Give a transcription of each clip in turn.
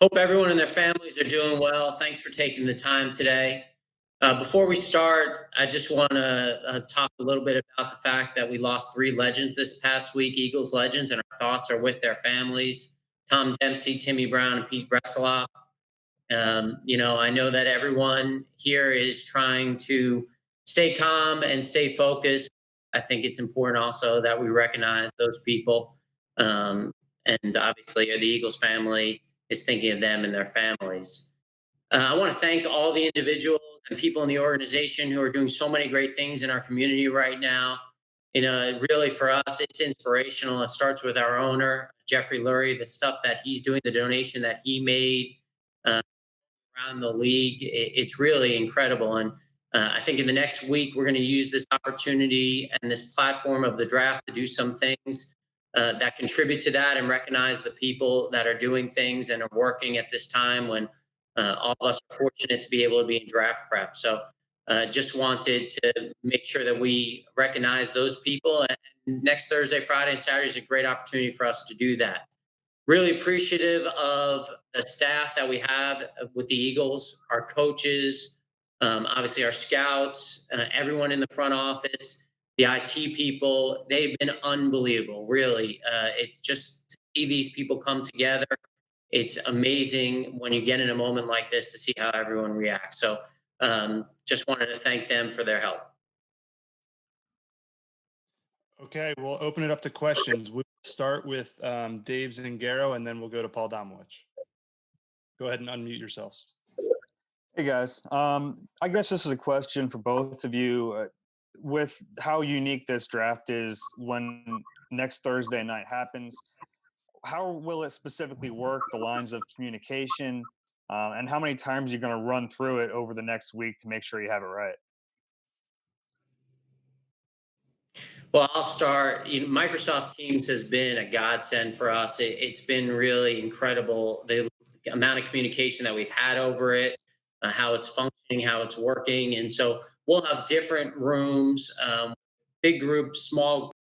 Hope everyone and their families are doing well. Thanks for taking the time today. Before we start, I just want to talk a little bit about the fact that we lost three legends this past week, Eagles legends, and our thoughts are with their families: Tom Dempsey, Timmy Brown, and Pete Retzloff. I know that everyone here is trying to stay calm and stay focused. I think it's important also that we recognize those people. Um, and obviously, the Eagles family is thinking of them and their families. I want to thank all the individuals and people in the organization who are doing so many great things in our community right now. Really for us, it's inspirational. It starts with our owner, Jeffrey Lurie, the stuff that he's doing, the donation that he made. Uh, Around the league. It's really incredible. And I think in the next week, we're going to use this opportunity and this platform of the draft to do some things that contribute to that and recognize the people that are doing things and are working at this time when all of us are fortunate to be able to be in draft prep. So just wanted to make sure that we recognize those people. And next Thursday, Friday, and Saturday is a great opportunity for us to do that. Really appreciative of the staff that we have with the Eagles, our coaches, obviously our scouts, everyone in the front office, the IT people. They've been unbelievable, really. It just to see these people come together. It's amazing when you get in a moment like this to see how everyone reacts. So just wanted to thank them for their help. Okay, we'll open it up to questions. We'll start with Dave Zingaro, and then we'll go to Paul Domowich. Go ahead and unmute yourselves. Hey guys, I guess this is a question for both of you. With how unique this draft is, when next Thursday night happens, how will it specifically work? The lines of communication, and how many times you're going to run through it over the next week to make sure you have it right? Well, I'll start. Microsoft Teams has been a godsend for us. It's been really incredible the amount of communication that we've had over it, how it's functioning, how it's working, and so we'll have different rooms, big groups, small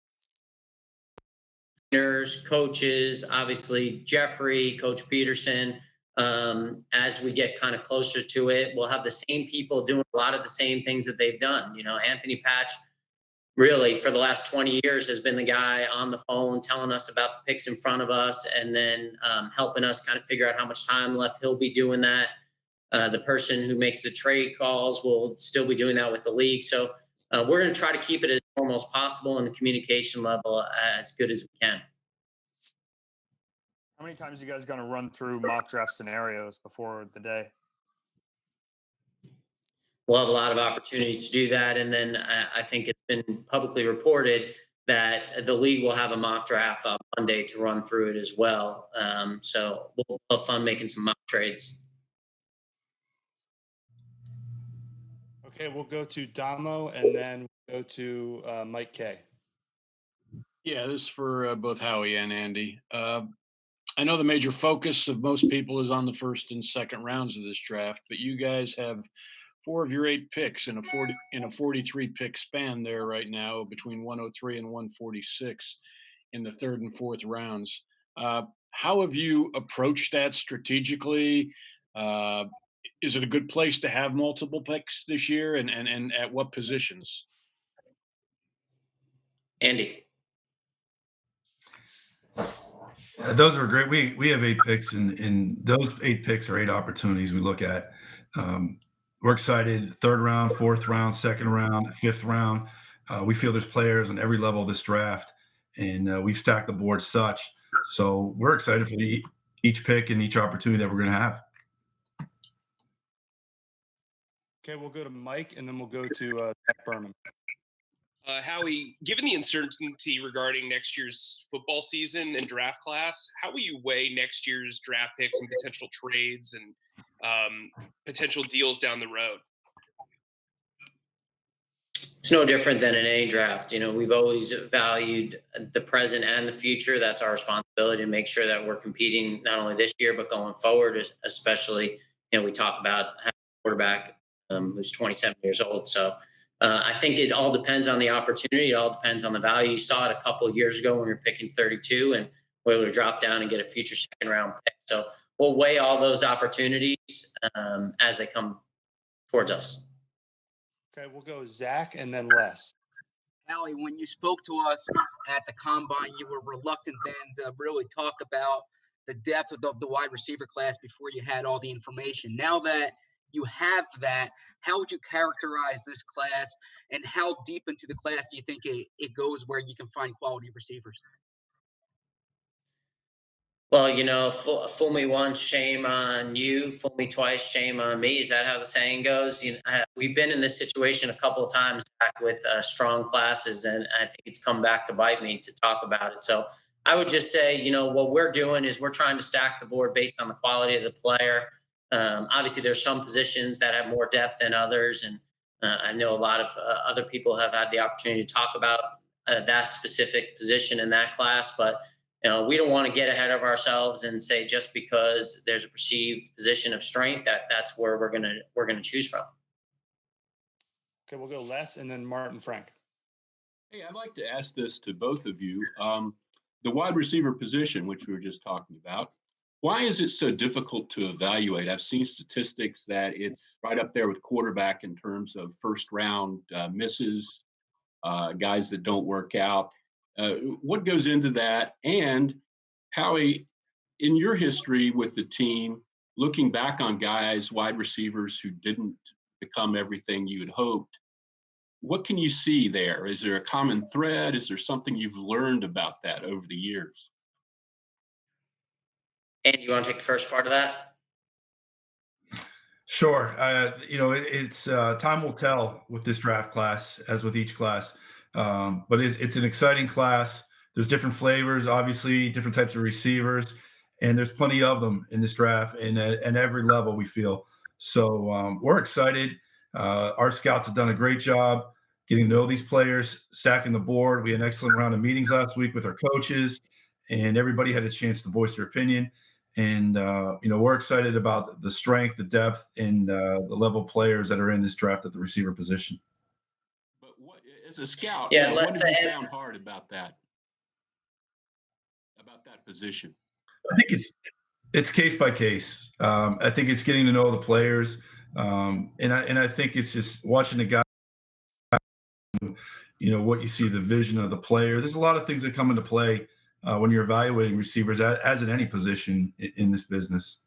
trainers, coaches, obviously Jeffrey, Coach Peterson. As we get kind of closer to it, we'll have the same people doing a lot of the same things that they've done. Anthony Patch really for the last 20 years has been the guy on the phone telling us about the picks in front of us and then helping us kind of figure out how much time left. He'll be doing that. The person who makes the trade calls will still be doing that with the league. So we're going to try to keep it as normal as possible and the communication level as good as we can. How many times are you guys going to run through mock draft scenarios before the day? We'll have a lot of opportunities to do that. And then I think it's been publicly reported that the league will have a mock draft on Monday to run through it as well. So we'll have fun making some mock trades. Okay, we'll go to Damo and then we'll go to Mike K. Yeah, this is for both Howie and Andy. I know the major focus of most people is on the first and second rounds of this draft, but you guys have 4 of your 8 picks in a 43 pick span there right now between 103 and 146 in the third and fourth rounds. How have you approached that strategically? Is it a good place to have multiple picks this year, and at what positions? Andy. Those are great. We have 8 picks, and those 8 picks are 8 opportunities we look at. We're excited. Third round, fourth round, second round, fifth round. We feel there's players on every level of this draft, and we've stacked the board such. So we're excited for each pick and each opportunity that we're going to have. Okay, we'll go to Mike, and then we'll go to Zach Berman. Howie, given the uncertainty regarding next year's football season and draft class, how will you weigh next year's draft picks and potential trades and potential deals down the road? It's no different than in any draft. We've always valued the present and the future. That's our responsibility to make sure that we're competing not only this year, but going forward, especially, we talk about having a quarterback who's 27 years old. So I think it all depends on the opportunity. It all depends on the value. You saw it a couple of years ago when we were picking 32 and we were able to drop down and get a future second round pick. So we'll weigh all those opportunities as they come towards us. Okay, we'll go Zach and then Les. Howie, when you spoke to us at the combine, you were reluctant then to really talk about the depth of the wide receiver class before you had all the information. Now that you have that, how would you characterize this class, and how deep into the class do you think it goes where you can find quality receivers? Well, fool me once, shame on you. Fool me twice, shame on me. Is that how the saying goes? We've been in this situation a couple of times back with strong classes, and I think it's come back to bite me to talk about it. So I would just say, what we're doing is we're trying to stack the board based on the quality of the player. Obviously, there's some positions that have more depth than others, and I know a lot of other people have had the opportunity to talk about that specific position in that class, but we don't want to get ahead of ourselves and say just because there's a perceived position of strength that's where we're gonna choose from. Okay, we'll go Les and then Martin Frank. Hey, I'd like to ask this to both of you. The wide receiver position, which we were just talking about, why is it so difficult to evaluate? I've seen statistics that it's right up there with quarterback in terms of first round misses, guys that don't work out. What goes into that? And Howie, in your history with the team, looking back on guys, wide receivers who didn't become everything you had hoped, what can you see there? Is there a common thread? Is there something you've learned about that over the years? And you want to take the first part of that? Sure. It's time will tell with this draft class, as with each class. But it's an exciting class. There's different flavors, obviously, different types of receivers, and there's plenty of them in this draft and at every level, we feel. So we're excited. Our scouts have done a great job getting to know these players, stacking the board. We had an excellent round of meetings last week with our coaches, and everybody had a chance to voice their opinion. And we're excited about the strength, the depth, and the level of players that are in this draft at the receiver position. But as a scout, Yeah, what let's have you answer. found hard about that position? I think it's case by case. I think it's getting to know the players, and I think it's just watching the guy. What you see, the vision of the player. There's a lot of things that come into play when you're evaluating receivers, as in any position in this business.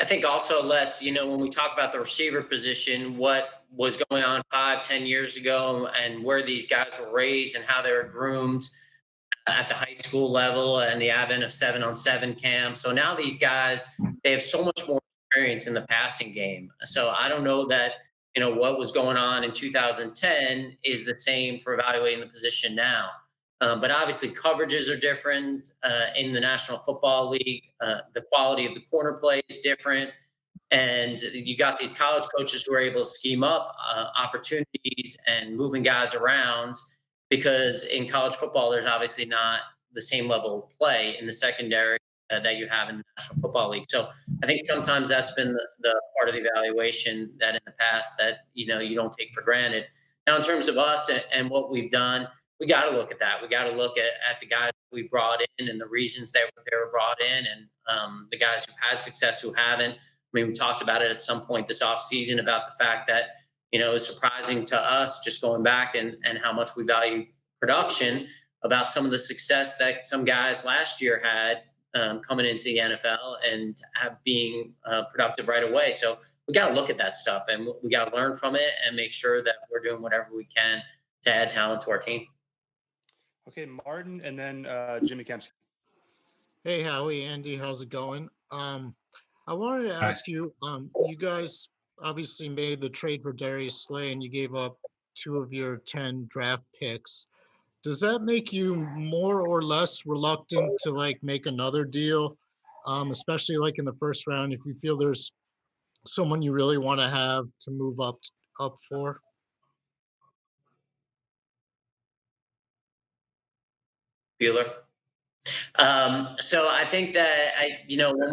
I think also, Les, when we talk about the receiver position, what was going on 5-10 years ago and where these guys were raised and how they were groomed at the high school level and the advent of 7-on-7 camps. So now these guys, they have so much more experience in the passing game. So I don't know that, what was going on in 2010 is the same for evaluating the position now. But obviously coverages are different in the National Football League. The quality of the corner play is different. And you got these college coaches who are able to scheme up opportunities and moving guys around, because in college football, there's obviously not the same level of play in the secondary that you have in the National Football League. So I think sometimes that's been the part of the evaluation that in the past that, you don't take for granted. Now, in terms of us and what we've done, we got to look at that. We got to look at the guys we brought in and the reasons they were brought in, and the guys who've had success, who haven't. I mean, we talked about it at some point this offseason about the fact that, it was surprising to us, just going back and how much we value production, about some of the success that some guys last year had coming into the NFL and being productive right away. So we got to look at that stuff, and we got to learn from it and make sure that we're doing whatever we can to add talent to our team. Okay, Martin and then Jimmy Kempski. Hey, Howie, Andy, how's it going? I wanted to ask you, you guys obviously made the trade for Darius Slay and you gave up 2 of your 10 draft picks. Does that make you more or less reluctant to make another deal, especially in the first round, if you feel there's someone you really want to have to move up for? Bueller. So I think that when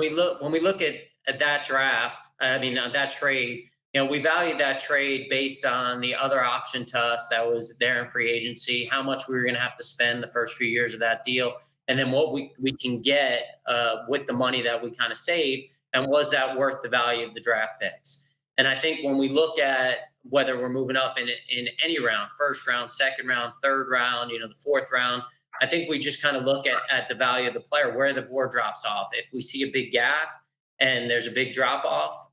we look at that draft, that trade, we valued that trade based on the other option to us that was there in free agency, how much we were going to have to spend the first few years of that deal, and then what we can get with the money that we kind of saved, and was that worth the value of the draft picks? And I think when we look at whether we're moving up in any round, first round, second round, third round, the fourth round, I think we just kind of look at the value of the player, where the board drops off. If we see a big gap and there's a big drop off,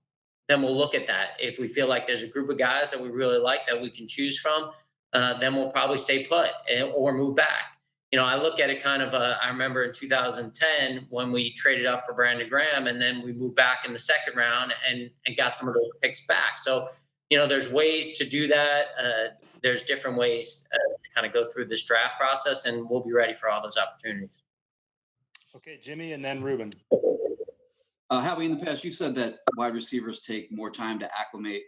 then we'll look at that. If we feel like there's a group of guys that we really like that we can choose from, then we'll probably stay put or move back. I look at it kind of, I remember in 2010 when we traded up for Brandon Graham, and then we moved back in the second round and got some of those picks back. So, there's ways to do that. There's different ways to kind of go through this draft process, and we'll be ready for all those opportunities. Okay, Jimmy, and then Ruben. Howie, in the past, you've said that wide receivers take more time to acclimate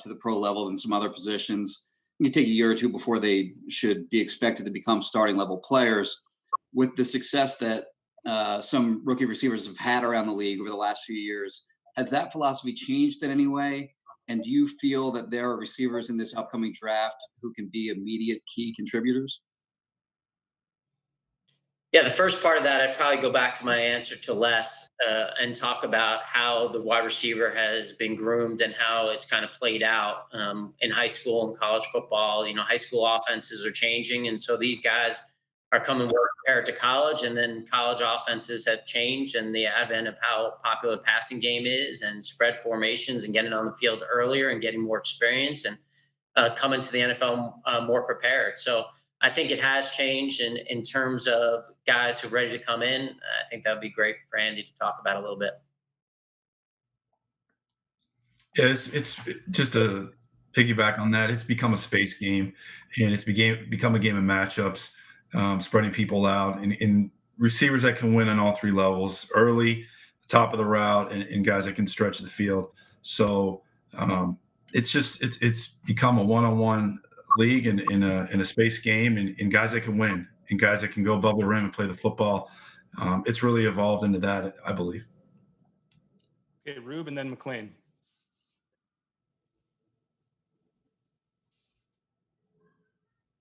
to the pro level than some other positions. It can take a year or two before they should be expected to become starting level players. With the success that some rookie receivers have had around the league over the last few years, has that philosophy changed in any way? And do you feel that there are receivers in this upcoming draft who can be immediate key contributors? Yeah, the first part of that, I'd probably go back to my answer to Les and talk about how the wide receiver has been groomed and how it's kind of played out in high school and college football. High school offenses are changing, and so these guys are coming more prepared to college, and then college offenses have changed, and the advent of how popular the passing game is and spread formations and getting on the field earlier and getting more experience and coming to the NFL more prepared. So I think it has changed in terms of guys who are ready to come in. I think that would be great for Andy to talk about a little bit. Yeah, it's just a piggyback on that. It's become a space game, and it's become a game of matchups, spreading people out, and receivers that can win on all three levels, early, top of the route, and guys that can stretch the field. So it's become a one-on-one league and in a space game, and guys that can win and guys that can go above the rim and play the football. It's really evolved into that, I believe. Okay, Rube, and then McLean.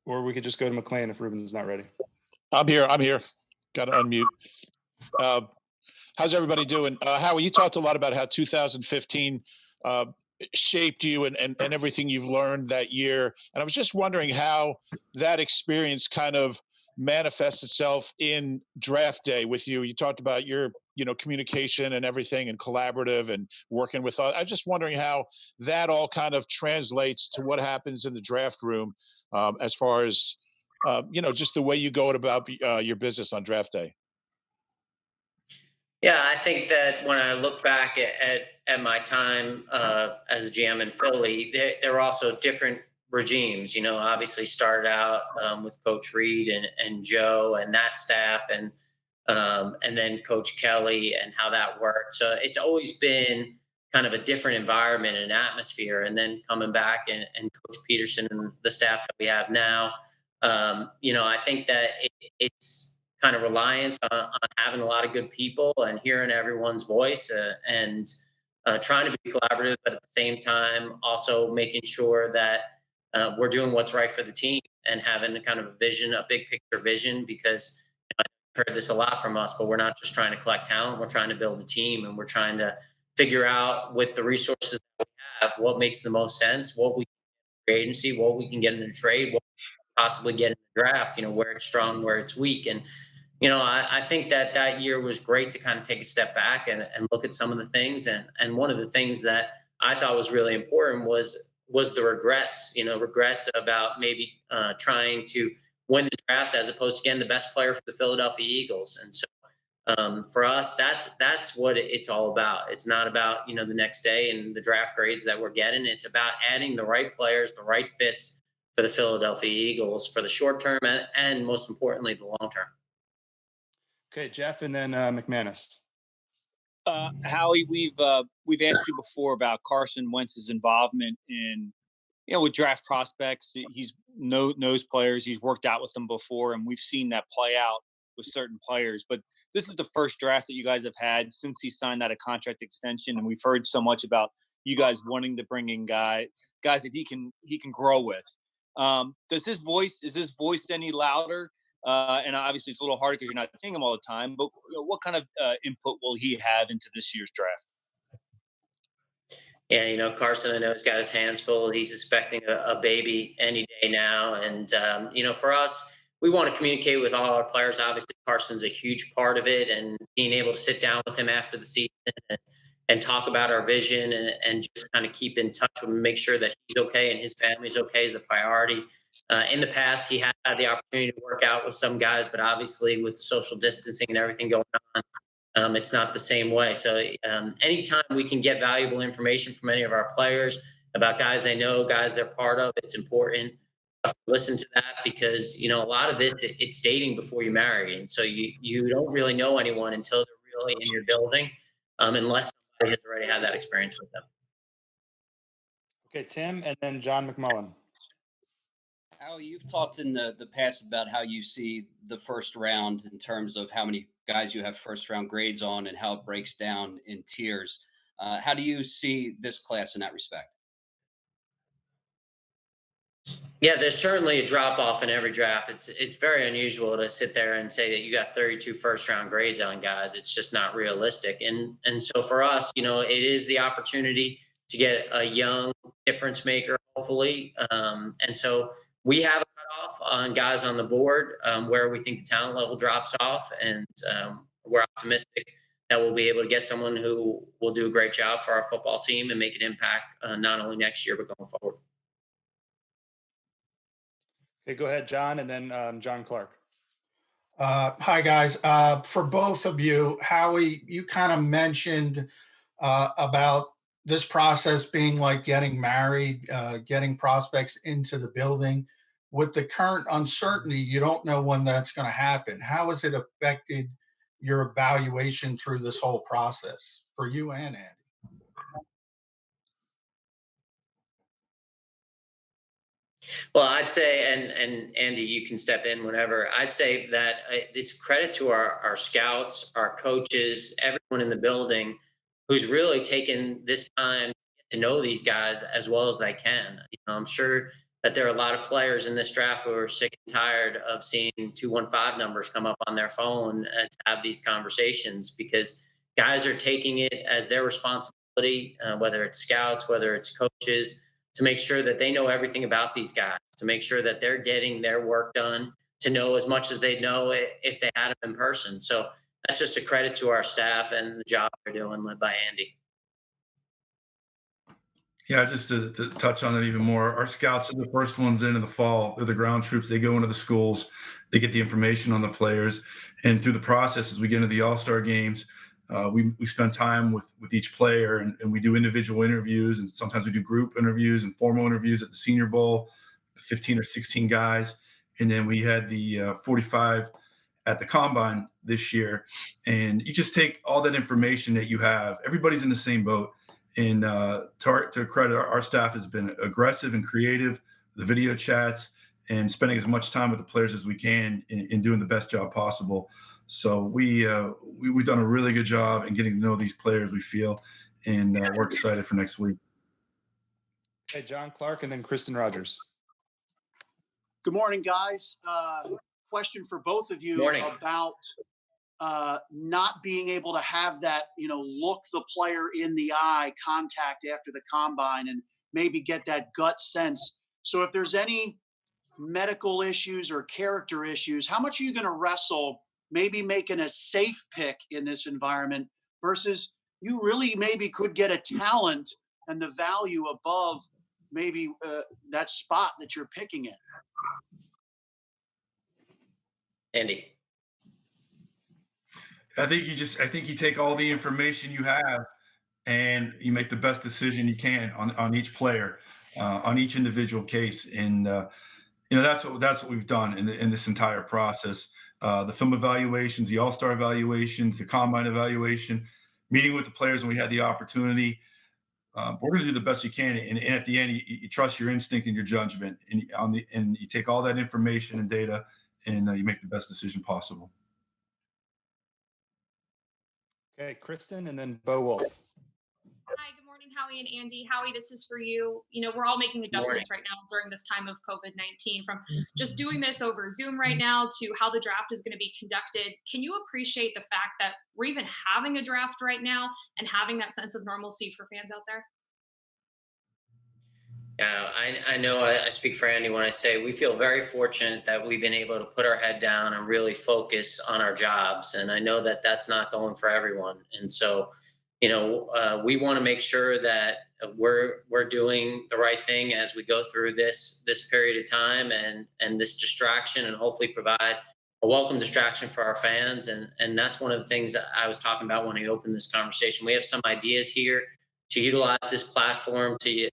Or we could just go to McLean if Ruben's not ready. I'm here. Got to unmute. How's everybody doing? Howie, you talked a lot about how 2015 shaped you and everything you've learned that year. And I was just wondering how that experience kind of manifests itself in draft day with you. You talked about your, communication and everything and collaborative and working with I was just wondering how that all kind of translates to what happens in the draft room as far as, just the way you go about your business on draft day. Yeah, I think that when I look back at my time as a GM in Philly, there were also different regimes. Obviously started out with Coach Reed and Joe and that staff, and then Coach Kelly and how that worked. So it's always been kind of a different environment and atmosphere. And then coming back and Coach Peterson and the staff that we have now, I think that it's kind of reliance on having a lot of good people and hearing everyone's voice and trying to be collaborative, but at the same time also making sure that we're doing what's right for the team and having a kind of a vision, a big picture vision, because I've heard this a lot from us, but we're not just trying to collect talent, we're trying to build a team, and we're trying to figure out with the resources that we have what makes the most sense, what we can agency, what we can get in a trade, what we can possibly get in the draft, where it's strong, where it's weak. And I think that year was great to kind of take a step back and look at some of the things. And one of the things that I thought was really important was the regrets, regrets about maybe trying to win the draft as opposed to getting the best player for the Philadelphia Eagles. And so for us, that's what it's all about. It's not about, the next day and the draft grades that we're getting. It's about adding the right players, the right fits for the Philadelphia Eagles for the short term and most importantly, the long term. Okay, Jeff, and then McManus. Howie, we've asked you before about Carson Wentz's involvement in, with draft prospects. He's knows players. He's worked out with them before, and we've seen that play out with certain players. But this is the first draft that you guys have had since he signed out a contract extension, and we've heard so much about you guys wanting to bring in guys that he can grow with. Is his voice any louder And obviously, it's a little harder because you're not seeing him all the time. But what kind of input will he have into this year's draft? Yeah, Carson, I know he's got his hands full. He's expecting a baby any day now. And, for us, we want to communicate with all our players. Obviously, Carson's a huge part of it. And being able to sit down with him after the season and talk about our vision and just kind of keep in touch with him, make sure that he's okay and his family's okay is the priority. In the past, he had the opportunity to work out with some guys, but obviously with social distancing and everything going on, it's not the same way. So anytime we can get valuable information from any of our players about guys they know, guys they're part of, it's important to listen to that because a lot of this it's dating before you marry, and so you don't really know anyone until they're really in your building, unless somebody has already had that experience with them. Okay, Tim, and then John McMullen. Howie, you've talked in the past about how you see the first round in terms of how many guys you have first round grades on and how it breaks down in tiers. How do you see this class in that respect? Yeah, there's certainly a drop off in every draft. It's very unusual to sit there and say that you got 32 first round grades on guys. It's just not realistic. And so for us, it is the opportunity to get a young difference maker, hopefully. And so we have a cutoff on guys on the board where we think the talent level drops off, and we're optimistic that we'll be able to get someone who will do a great job for our football team and make an impact not only next year but going forward. Okay, go ahead, John, and then John Clark. Hi, guys. For both of you, Howie, you kind of mentioned about this process being like getting married, getting prospects into the building. With the current uncertainty, you don't know when that's going to happen. How has it affected your evaluation through this whole process for you and Andy? Well, I'd say, and Andy, you can step in whenever. I'd say that it's credit to our scouts, our coaches, everyone in the building who's really taken this time to get to know these guys as well as they can. I'm sure that there are a lot of players in this draft who are sick and tired of seeing 215 numbers come up on their phone and to have these conversations because guys are taking it as their responsibility, whether it's scouts, whether it's coaches, to make sure that they know everything about these guys, to make sure that they're getting their work done, to know as much as they know if they had them in person. So that's just a credit to our staff and the job they're doing, led by Andy. Yeah, just to touch on it even more, our scouts are the first ones in the fall. They're the ground troops. They go into the schools, they get the information on the players, and through the process, as we get into the All-Star games, we spend time with each player, and we do individual interviews, and sometimes we do group interviews and formal interviews at the Senior Bowl, 15 or 16 guys, and then we had the 45 at the Combine this year, and you just take all that information that you have. Everybody's in the same boat. And to credit, our staff has been aggressive and creative, the video chats, and spending as much time with the players as we can in doing the best job possible. So we've done a really good job in getting to know these players, we feel, and we're excited for next week. Okay, John Clark, and then Kristen Rogers. Good morning, guys. Question for both of you about not being able to have that, look the player in the eye contact after the combine and maybe get that gut sense. So if there's any medical issues or character issues, how much are you going to wrestle maybe making a safe pick in this environment versus you really maybe could get a talent and the value above maybe that spot that you're picking in? Andy. I think you take all the information you have and you make the best decision you can on each player, on each individual case. And, that's what we've done in this entire process. The film evaluations, the All-Star evaluations, the Combine evaluation, meeting with the players when we had the opportunity. We're going to do the best you can. And at the end, you trust your instinct and your judgment, and you take all that information and data and you make the best decision possible. Okay, Kristen, and then Bo Wolf. Hi, good morning. morning, Howie and Andy. Howie, this is for you. You know, we're all making adjustments right now during this time of COVID-19, from just doing this over Zoom right now to how the draft is going to be conducted. Can you appreciate the fact that we're even having a draft right now and having that sense of normalcy for fans out there? Yeah, I know I speak for Andy when I say we feel very fortunate that we've been able to put our head down and really focus on our jobs. And I know that that's not going for everyone. And so, we want to make sure that we're doing the right thing as we go through this period of time and this distraction, and hopefully provide a welcome distraction for our fans. And that's one of the things that I was talking about when I opened this conversation. We have some ideas here to utilize this platform to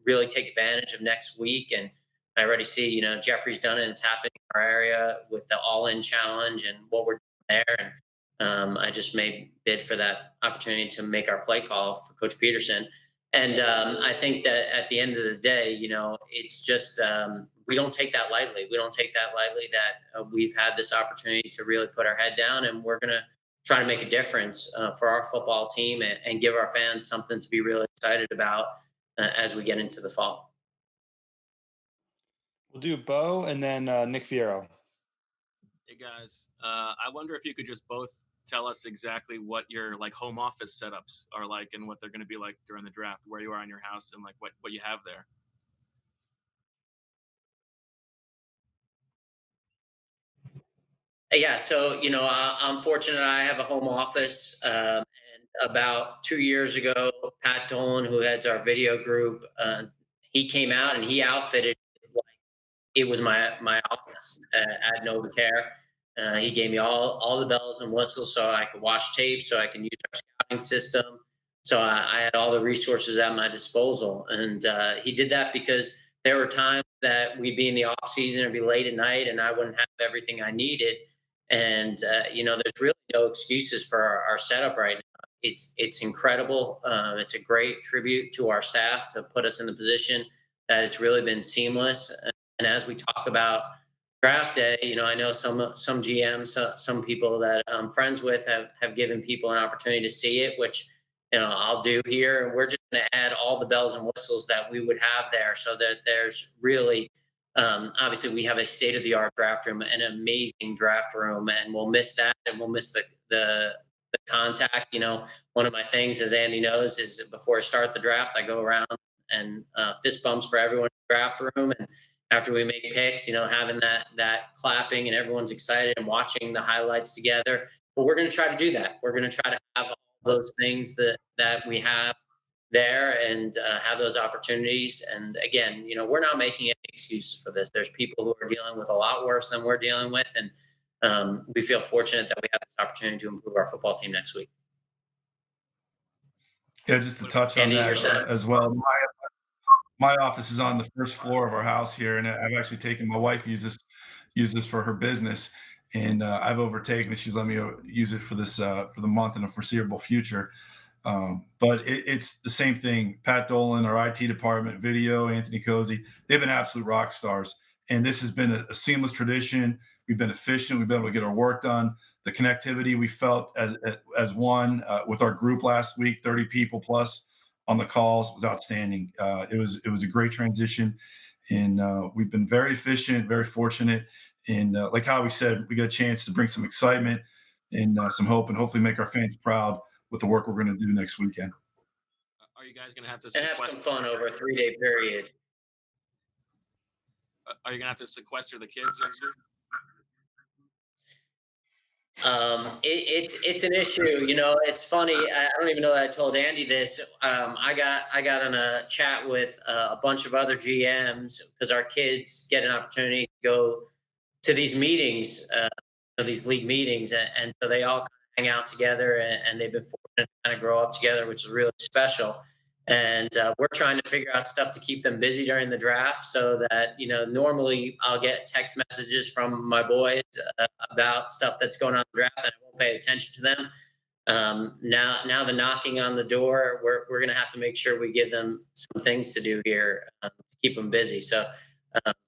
really take advantage of next week. And I already see, Jeffrey's done it and it's happening in our area with the All In Challenge and what we're doing there. And I just made bid for that opportunity to make our play call for Coach Peterson. And I think that at the end of the day, it's just we don't take that lightly. We don't take that lightly that we've had this opportunity to really put our head down, and we're going to try to make a difference for our football team and give our fans something to be really excited about as we get into the fall. We'll do Bo and then Nick Fiero. Hey guys, I wonder if you could just both tell us exactly what your home office setups are like and what they're going to be like during the draft, where you are in your house and what you have there. Yeah, so I'm fortunate. I have a home office, and about 2 years ago, Pat Dolan, who heads our video group, he came out and he outfitted it like it was my office at NovaCare. He gave me all the bells and whistles so I could watch tape, so I can use our scouting system. So I had all the resources at my disposal, and he did that because there were times that we'd be in the off season or be late at night, and I wouldn't have everything I needed. And there's really no excuses for our setup right now. It's incredible. It's a great tribute to our staff to put us in the position that it's really been seamless. And as we talk about draft day, I know some GMs, some people that I'm friends with have given people an opportunity to see it, which I'll do here. And we're just going to add all the bells and whistles that we would have there, so that there's really obviously we have a state-of-the-art draft room, an amazing draft room, and we'll miss that, and we'll miss the contact. One of my things, as Andy knows, is before I start the draft, I go around and fist bumps for everyone in the draft room, and after we make picks, having that clapping and everyone's excited and watching the highlights together. But we're going to try to do that. We're going to try to have all those things that we have there, and have those opportunities. And again, we're not making any excuses for this. There's people who are dealing with a lot worse than we're dealing with, and we feel fortunate that we have this opportunity to improve our football team next week. Yeah, just to touch on Andy, that as well. My office is on the first floor of our house here, and I've actually taken my wife use this for her business, and I've overtaken it. She's let me use it for this for the month and the foreseeable future. But it's the same thing. Pat Dolan, our IT department, video, Anthony Cozy, they've been absolute rock stars. And this has been a seamless tradition. We've been efficient. We've been able to get our work done. The connectivity we felt as one with our group last week, 30 people plus on the calls, was outstanding. It was a great transition. And we've been very efficient, very fortunate. And like Howie said, we got a chance to bring some excitement and some hope, and hopefully make our fans proud with the work we're going to do next weekend. Are you guys going to have to and have some fun over a 3-day period? Are you going to have to sequester the kids next week? It's an issue. It's funny. I don't even know that I told Andy this. I got on a chat with a bunch of other GMs because our kids get an opportunity to go to these meetings, these league meetings, and so they all hang out together, and they've been fortunate to kind of grow up together, which is really special. And we're trying to figure out stuff to keep them busy during the draft, so that normally I'll get text messages from my boys about stuff that's going on in the draft, and I won't pay attention to them. Now the knocking on the door, we're going to have to make sure we give them some things to do here to keep them busy. So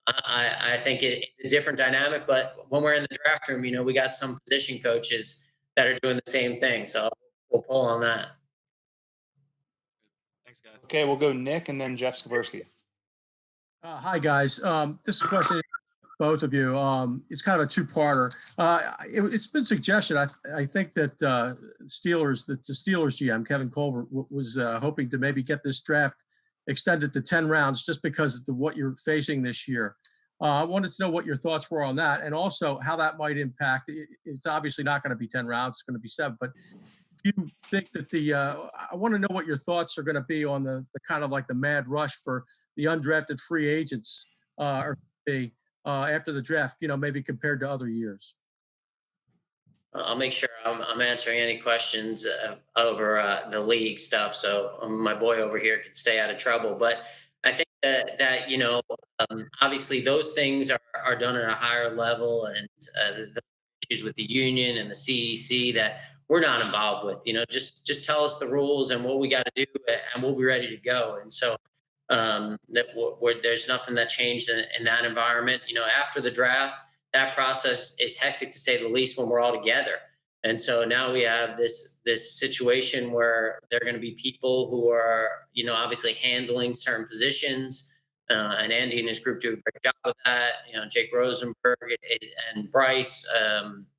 I think it's a different dynamic, but when we're in the draft room, we got some position coaches that are doing the same thing. So we'll pull on that. Thanks, guys. Okay, we'll go Nick and then Jeff Skversky. Hi, guys. This is a question to both of you. It's kind of a two-parter. It's been suggested, I think that the Steelers GM, Kevin Colbert, was hoping to maybe get this draft extended to 10 rounds just because of what you're facing this year. I wanted to know what your thoughts were on that, and also how that might impact. It's obviously not going to be 10 rounds; it's going to be 7. But do you think that I want to know what your thoughts are going to be on the kind of like the mad rush for the undrafted free agents after the draft? Maybe compared to other years. I'll make sure I'm answering any questions over the league stuff, so my boy over here can stay out of trouble. But I think that obviously those things are done at a higher level, and the issues with the union and the CEC that we're not involved with. Just tell us the rules and what we got to do, and we'll be ready to go. And so there's nothing that changed in that environment. After the draft, that process is hectic to say the least when we're all together. And so now we have this situation where there are going to be people who are, obviously handling certain positions. And Andy and his group do a great job with that. Jake Rosenberg and Bryce,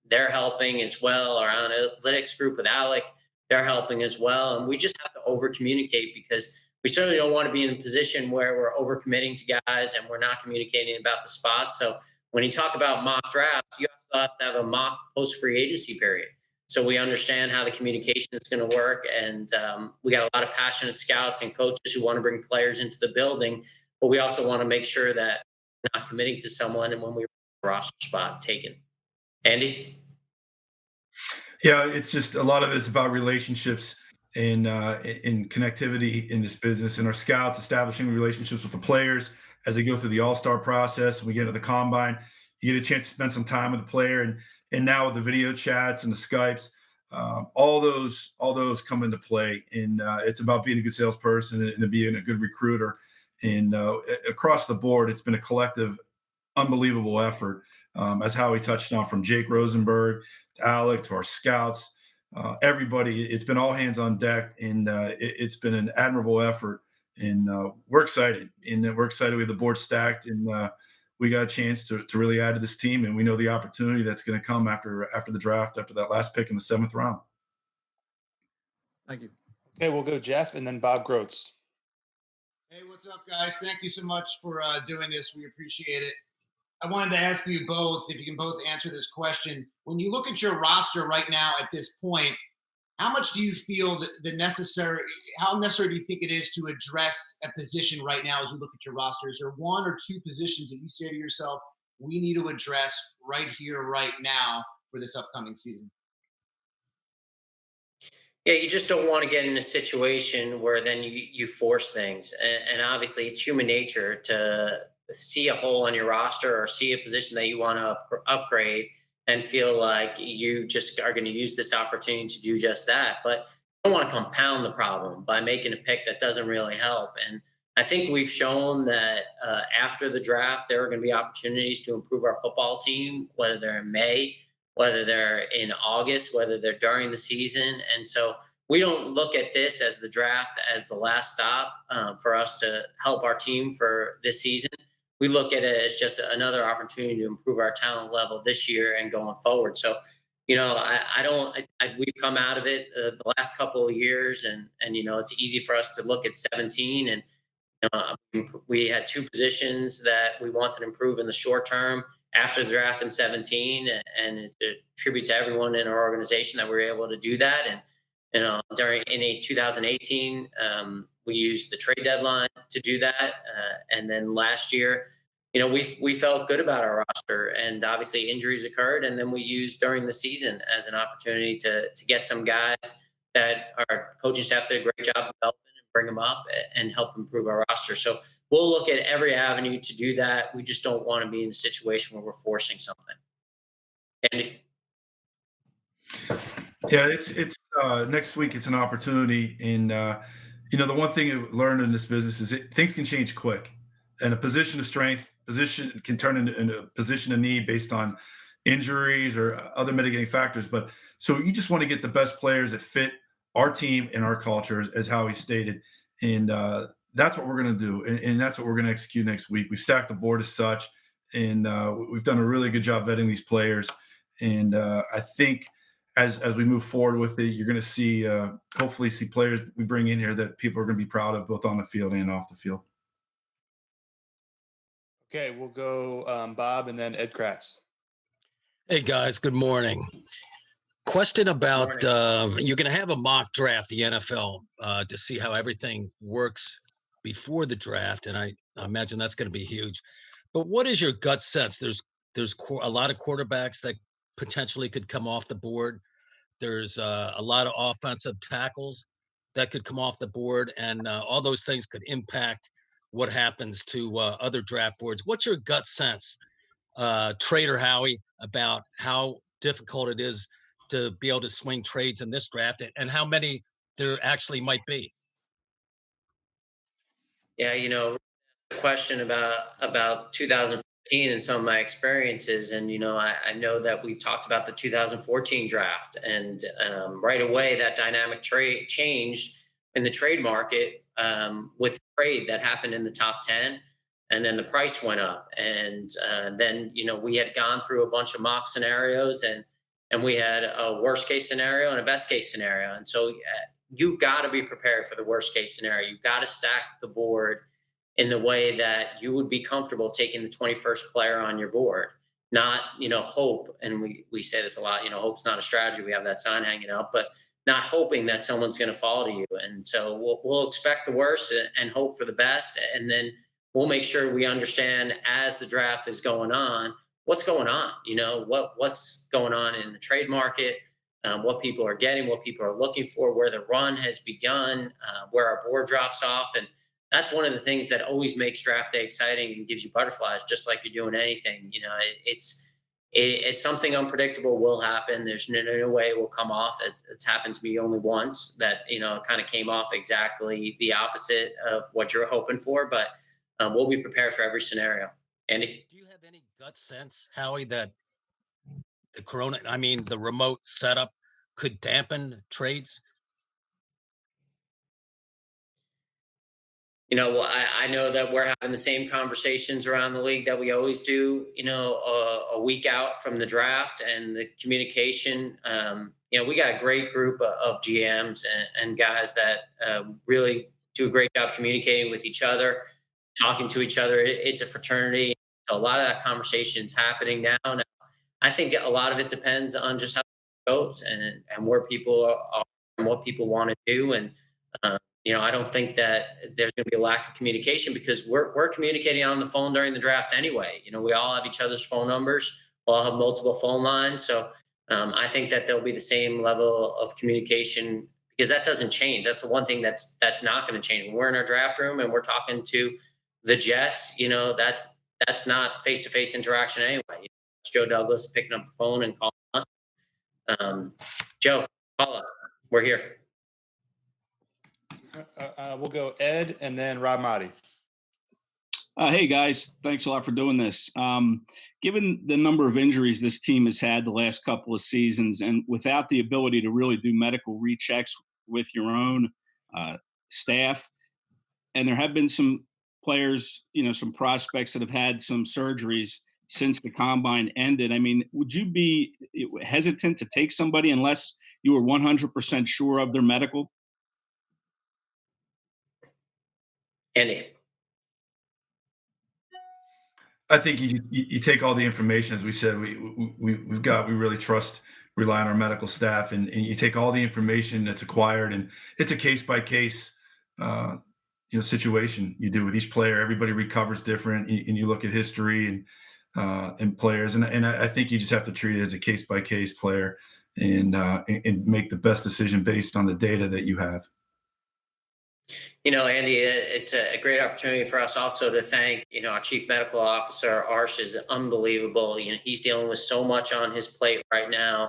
they're helping as well. Our analytics group with Alec, they're helping as well. And we just have to over communicate, because we certainly don't want to be in a position where we're overcommitting to guys and we're not communicating about the spots. So when you talk about mock drafts, you also have to have a mock post-free agency period. So we understand how the communication is going to work. And we got a lot of passionate scouts and coaches who want to bring players into the building. But we also want to make sure that we're not committing to someone and when we roster spot taken. Andy? Yeah, it's just a lot of it's about relationships and in connectivity in this business, and our scouts establishing relationships with the players as they go through the all-star process. We get to the combine, you get a chance to spend some time with the player, and now with the video chats and the Skypes, all those come into play. And it's about being a good salesperson and being a good recruiter. And across the board, it's been a collective, unbelievable effort. As Howie touched on, from Jake Rosenberg to Alec to our scouts, everybody, it's been all hands on deck, and it's been an admirable effort. And we're excited, and we're excited. We have the board stacked, and we got a chance to really add to this team. And we know the opportunity that's going to come after the draft, after that last pick in the 7th round. Thank you. Okay, we'll go Jeff and then Bob Grotz. Hey, what's up, guys? Thank you so much for doing this. We appreciate it. I wanted to ask you both, if you can both answer this question. When you look at your roster right now at this point, how much do you feel how necessary do you think it is to address a position right now as you look at your roster? Is there one or two positions that you say to yourself, we need to address right here, right now for this upcoming season? Yeah, you just don't want to get in a situation where then you force things. And obviously, it's human nature to see a hole on your roster or see a position that you want to upgrade and feel like you just are going to use this opportunity to do just that. But you don't want to compound the problem by making a pick that doesn't really help. And I think we've shown that after the draft, there are going to be opportunities to improve our football team, whether they're in May, whether they're in August, whether they're during the season. And so we don't look at this as the draft as the last stop for us to help our team for this season. We look at it as just another opportunity to improve our talent level this year and going forward. So, we've come out of it the last couple of years, and it's easy for us to look at 17, and we had two positions that we wanted to improve in the short term after the draft in 17, and it's a tribute to everyone in our organization that we were able to do that. And in 2018, we used the trade deadline to do that, and then last year, we felt good about our roster, and obviously injuries occurred, and then we used during the season as an opportunity to get some guys that our coaching staff did a great job developing and bring them up and help improve our roster. So we'll look at every avenue to do that. We just don't want to be in a situation where we're forcing something. Andy? Yeah, it's next week. It's an opportunity, and the one thing you learn in this business is things can change quick, and a position of strength position can turn into a position of need based on injuries or other mitigating factors. But so you just want to get the best players that fit our team and our culture, as Howie stated. And that's what we're going to do. And that's what we're going to execute next week. We've stacked the board as such, and we've done a really good job vetting these players. And I think as we move forward with it, you're going to see, hopefully see players we bring in here that people are going to be proud of, both on the field and off the field. Okay, we'll go Bob and then Ed Kratz. Hey guys, good morning. Question about you're going to have a mock draft, the NFL, to see how everything works before the draft, and I imagine that's going to be huge. But what is your gut sense? There's a lot of quarterbacks that potentially could come off the board. There's a lot of offensive tackles that could come off the board, and all those things could impact what happens to other draft boards. What's your gut sense, Trader Howie, about how difficult it is to be able to swing trades in this draft, and how many there actually might be? Yeah, the question about 2015 and some of my experiences, and I know that we've talked about the 2014 draft, and right away that dynamic trade changed in the trade market with trade that happened in the top 10, and then the price went up, and then we had gone through a bunch of mock scenarios, and we had a worst case scenario and a best case scenario, and so you got to be prepared for the worst case scenario. You got to stack the board in the way that you would be comfortable taking the 21st player on your board, not, hope. And we say this a lot, hope's not a strategy. We have that sign hanging up, but not hoping that someone's going to fall to you. And so we'll expect the worst and hope for the best. And then we'll make sure we understand as the draft is going on, what's going on, what's going on in the trade market, what people are getting, what people are looking for, where the run has begun, where our board drops off. And that's one of the things that always makes draft day exciting and gives you butterflies, just like you're doing anything. It's something unpredictable will happen. There's no way it will come off. It's happened to me only once that, kind of came off exactly the opposite of what you're hoping for, but we'll be prepared for every scenario. Andy? Do you have any gut sense, Howie, that the remote setup could dampen trades? I know that we're having the same conversations around the league that we always do, a week out from the draft, and the communication. We got a great group of GMs and guys that really do a great job communicating with each other, talking to each other. It's a fraternity. So a lot of that conversation is happening now. Now, I think a lot of it depends on just how it goes and where people are and what people want to do. And I don't think that there's going to be a lack of communication, because we're communicating on the phone during the draft anyway. We all have each other's phone numbers. We'll all have multiple phone lines. So I think that there'll be the same level of communication, because that doesn't change. That's the one thing that's not going to change. When we're in our draft room and we're talking to the Jets, that's not face-to-face interaction anyway. It's Joe Douglas picking up the phone and calling us. Joe, call us. We're here. We'll go Ed and then Rob Motti. Hey guys, thanks a lot for doing this. Given the number of injuries this team has had the last couple of seasons, and without the ability to really do medical rechecks with your own staff, and there have been some players, some prospects that have had some surgeries since the combine ended. Would you be hesitant to take somebody unless you were 100% sure of their medical? Andy? I think you take all the information, as we said, we really rely on our medical staff, and you take all the information that's acquired, and it's a case by case situation you do with each player. Everybody recovers different, and you look at history and players, and I think you just have to treat it as a case by case player, and make the best decision based on the data that you have. Andy, it's a great opportunity for us also to thank, our chief medical officer. Arsh is unbelievable. He's dealing with so much on his plate right now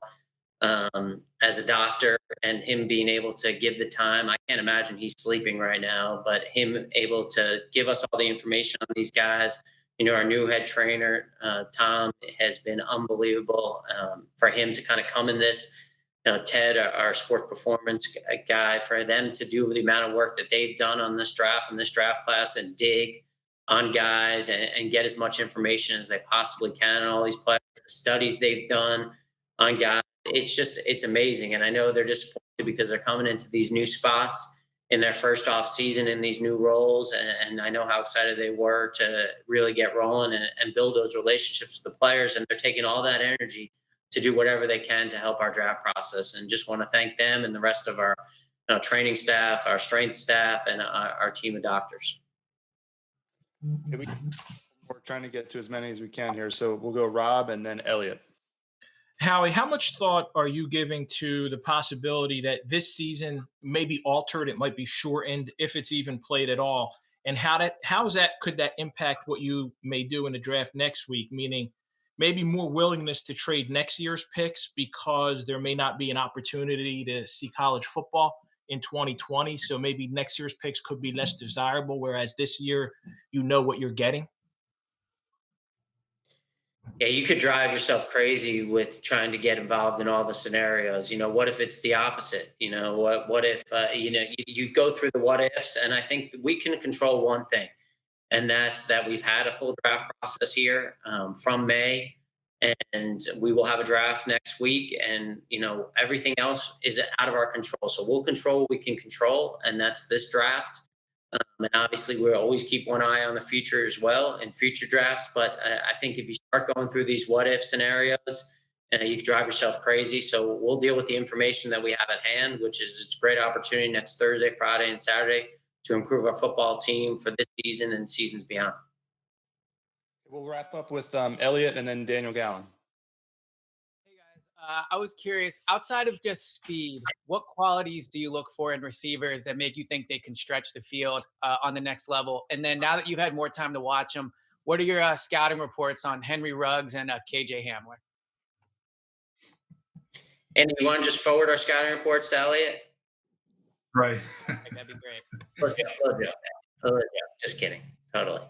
as a doctor, and him being able to give the time. I can't imagine he's sleeping right now, but him able to give us all the information on these guys. Our new head trainer, Tom, has been unbelievable for him to kind of come in this Ted, our sports performance guy, for them to do the amount of work that they've done on this draft and this draft class and dig on guys and get as much information as they possibly can and all these studies they've done on guys. It's amazing. And I know they're disappointed because they're coming into these new spots in their first off season in these new roles. And I know how excited they were to really get rolling and build those relationships with the players. And they're taking all that energy to do whatever they can to help our draft process. And just want to thank them and the rest of our training staff, our strength staff, and our team of doctors. We're trying to get to as many as we can here. So we'll go Rob and then Elliot. Howie, how much thought are you giving to the possibility that this season may be altered? It might be shortened if it's even played at all. And could that impact what you may do in the draft next week? Meaning maybe more willingness to trade next year's picks because there may not be an opportunity to see college football in 2020. So maybe next year's picks could be less desirable, whereas this year, you know what you're getting. Yeah, you could drive yourself crazy with trying to get involved in all the scenarios. What if it's the opposite? What if, you go through the what ifs, and I think we can control one thing, and that's that we've had a full draft process here from May, and we will have a draft next week, and, everything else is out of our control. So we'll control what we can control, and that's this draft. And obviously, we'll always keep one eye on the future as well in future drafts. But I think if you start going through these what-if scenarios, you can drive yourself crazy. So we'll deal with the information that we have at hand, which is it's a great opportunity next Thursday, Friday, and Saturday to improve our football team for this season and seasons beyond. We'll wrap up with Elliot and then Daniel Gallen. I was curious, outside of just speed, what qualities do you look for in receivers that make you think they can stretch the field on the next level? And then now that you've had more time to watch them, what are your scouting reports on Henry Ruggs and KJ Hamler? And you want to just forward our scouting reports to Elliot? Right. That'd be great. Just kidding. Totally.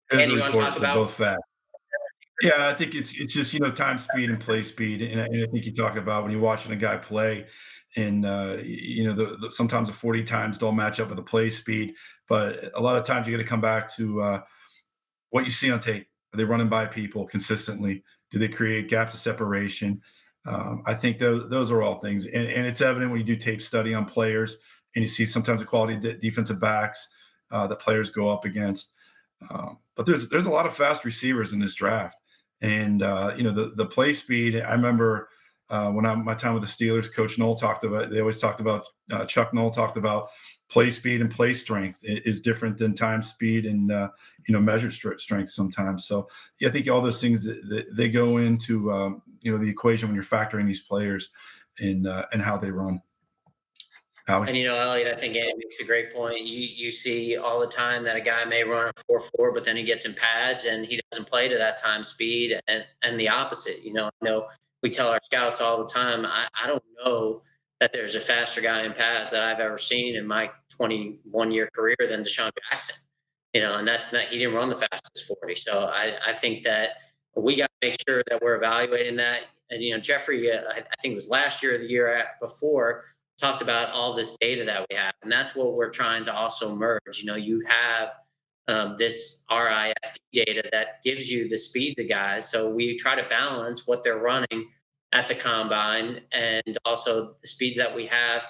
There's And a you want to report talk for about both facts. Yeah, I think it's just time, speed, and play speed, and I think you talk about when you're watching a guy play, and sometimes the 40 times don't match up with the play speed, but a lot of times you got to come back to what you see on tape. Are they running by people consistently? Do they create gaps of separation? I think those are all things, and it's evident when you do tape study on players, and you see sometimes the quality defensive backs that players go up against. But there's a lot of fast receivers in this draft. And, the play speed, I remember my time with the Steelers, Coach Knoll they always talked about, Chuck Knoll talked about play speed and play strength is different than time, speed, and, measured strength sometimes. So, yeah, I think all those things, they go into, the equation when you're factoring these players and how they run. Howie? And Elliot, I think Andy makes a great point. You see all the time that a guy may run a 4.4, but then he gets in pads and he doesn't play to that time speed, and the opposite. I know we tell our scouts all the time, I don't know that there's a faster guy in pads that I've ever seen in my 21-year career than Deshaun Jackson. And that's not, he didn't run the fastest 40. So I think that we got to make sure that we're evaluating that. And Jeffrey, I think it was last year or the year before, talked about all this data that we have, and that's what we're trying to also merge. You have this RIFD data that gives you the speeds of guys, so we try to balance what they're running at the combine and also the speeds that we have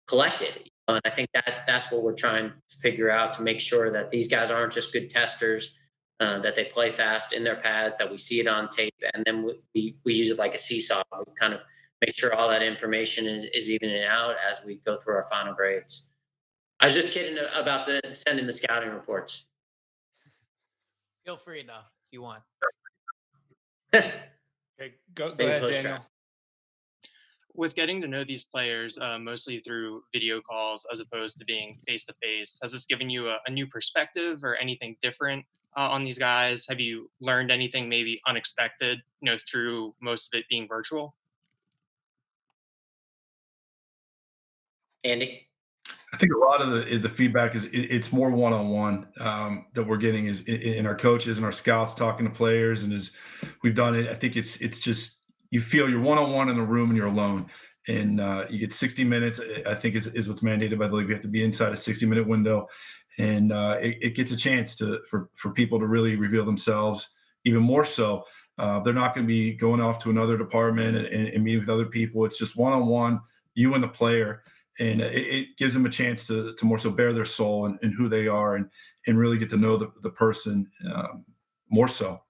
collected. And I think that's what we're trying to figure out to make sure that these guys aren't just good testers, that they play fast in their pads, that we see it on tape, and then we use it like a seesaw. We kind of make sure all that information is evening out as we go through our final grades. I was just kidding about sending the scouting reports. Feel free though, if you want. Okay, go ahead, Daniel. With getting to know these players mostly through video calls as opposed to being face-to-face, has this given you a new perspective or anything different on these guys? Have you learned anything maybe unexpected, through most of it being virtual? Andy? I think a lot of the feedback is it's more one-on-one that we're getting is in our coaches and our scouts talking to players, and as we've done it, I think it's just you feel you're one-on-one in a room and you're alone. And you get 60 minutes, I think is what's mandated by the league. We have to be inside a 60-minute window. And it gets a chance for people to really reveal themselves even more so. They're not going to be going off to another department and meeting with other people. It's just one-on-one, you and the player. And it gives them a chance to more so bare their soul and who they are and really get to know the person more so.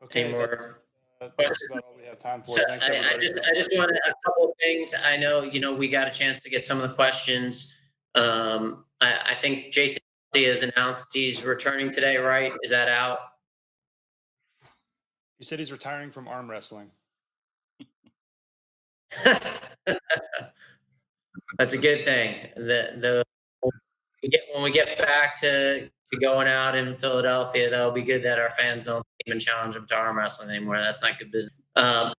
Okay. Any more? That's about all we have time for. So Thanks, I everybody. just want a couple of things. I know, we got a chance to get some of the questions. I think Jason has announced he's returning today, right? Is that out? He said he's retiring from arm wrestling. That's a good thing. When we get back to going out in Philadelphia, that'll be good that our fans don't even challenge them to arm wrestling anymore. That's not good business. I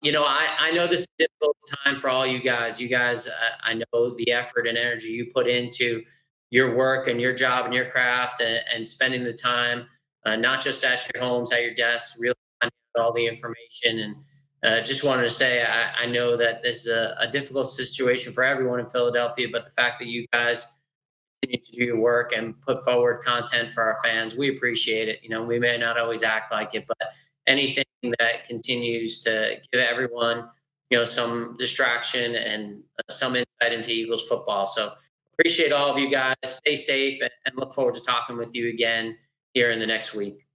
know this is a difficult time for all you guys. You guys, I know the effort and energy you put into your work and your job and your craft and spending the time, not just at your homes, at your desks, really finding out all the information. And just wanted to say, I know that this is a difficult situation for everyone in Philadelphia, but the fact that you guys continue to do your work and put forward content for our fans, we appreciate it. We may not always act like it, but anything that continues to give everyone, some distraction and some insight into Eagles football. So appreciate all of you guys. Stay safe and look forward to talking with you again here in the next week.